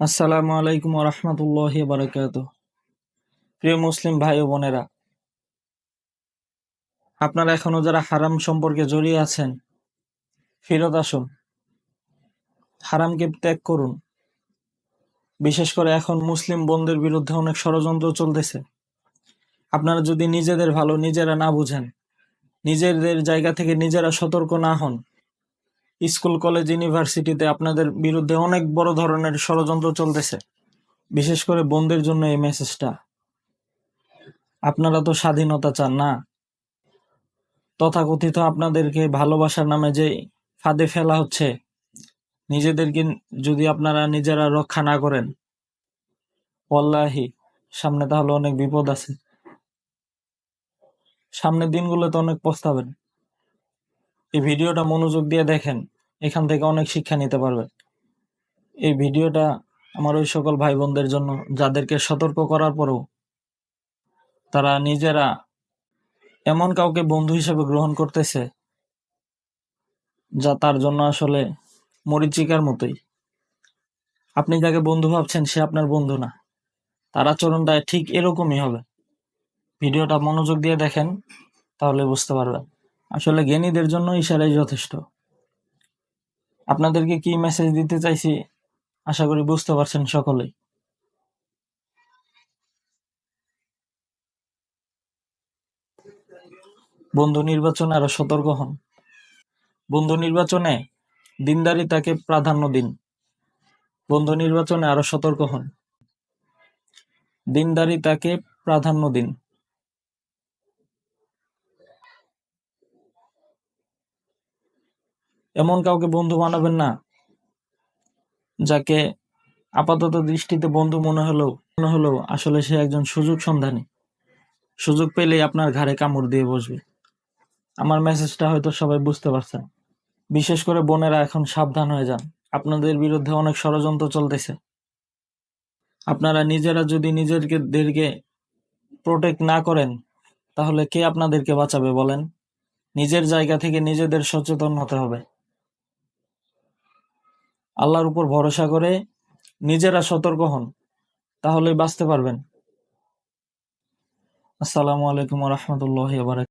আসসালামু আলাইকুম রহমতুল্লাহি বারাকাতুহ। প্রিয় মুসলিম ভাই ও বোনেরা, আপনারা এখনো যারা হারাম সম্পর্কে জড়িয়ে আছেন, ফিরত আসুন, হারামকে ত্যাগ করুন। বিশেষ করে এখন মুসলিম বোনদের বিরুদ্ধে অনেক ষড়যন্ত্র চলতেছে। আপনারা যদি নিজেদের ভালো নিজেরা না বুঝেন, নিজেদের জায়গা থেকে নিজেরা সতর্ক না হন, স্কুল কলেজ ইউনিভার্সিটিতে আপনাদের বিরুদ্ধে অনেক বড় ধরনের ষড়যন্ত্র চলতেছে। বিশেষ করে বোনদের জন্য এই মেসেজটা। আপনারা তো স্বাধীনতা চান না, তথাকথিত আপনাদেরকে ভালোবাসার নামে যে ফাঁদে ফেলা হচ্ছে, নিজেদেরকে যদি আপনারা নিজেরা রক্ষা না করেন, ওয়াল্লাহি সামনে তাহলে অনেক বিপদ আছে। সামনের দিনগুলোতে অনেক পস্তাবেন। এই ভিডিওটা মনোযোগ দিয়ে দেখেন, এখান থেকে অনেক শিক্ষা নিতে পারবেন। এই ভিডিওটা আমার ওই সকল ভাই বোনদের জন্য যাদেরকে সতর্ক করার পরেও তারা নিজেরা এমন কাউকে বন্ধু হিসেবে গ্রহণ করতেছে যা তার জন্য আসলে মরীচিকার মতোই। আপনি যাকে বন্ধু ভাবছেন সে আপনার বন্ধু না, তার আচরণটা ঠিক এরকমই হবে। ভিডিওটা মনোযোগ দিয়ে দেখেন, তাহলে বুঝতে পারবেন। আসলে জ্ঞানীদের জন্য ইশারাই যথেষ্ট। আপনাদেরকে কি মেসেজ দিতে চাইছি আশা করি বুঝতে পারছেন সকলেই। বন্ধু নির্বাচনে আরো সতর্ক হন। বন্ধু নির্বাচনে দিনদারিতাকে প্রাধান্য দিন। বন্ধু নির্বাচনে আরো সতর্ক হন। দিনদারিতাকে প্রাধান্য দিন। এমন কাউকে বন্ধু বানাবেন না যাকে আপাতত দৃষ্টিতে বন্ধু মনে হলেও আসলে সে একজন সুযোগ সন্ধানী। সুযোগ পেলেই আপনার ঘাড়ে কামড় দিয়ে বসবে। আমার মেসেজটা হয়তো সবাই বুঝতে পারছেন। বিশেষ করে বোনেরা এখন সাবধান হয়ে যান, আপনাদের বিরুদ্ধে অনেক ষড়যন্ত্র চলতেছে। আপনারা নিজেরা যদি নিজেদেরকে প্রোটেক্ট না করেন, তাহলে কে আপনাদেরকে বাঁচাবে বলেন? নিজের জায়গা থেকে নিজেদের সচেতন হতে হবে। আল্লাহর উপর ভরসা করে নিজেরা সতর্ক হন, তাহলেই বাঁচতে পারবেন। আসসালামু আলাইকুম রহমতুল্লাহি ওয়া বারাকাতুহু।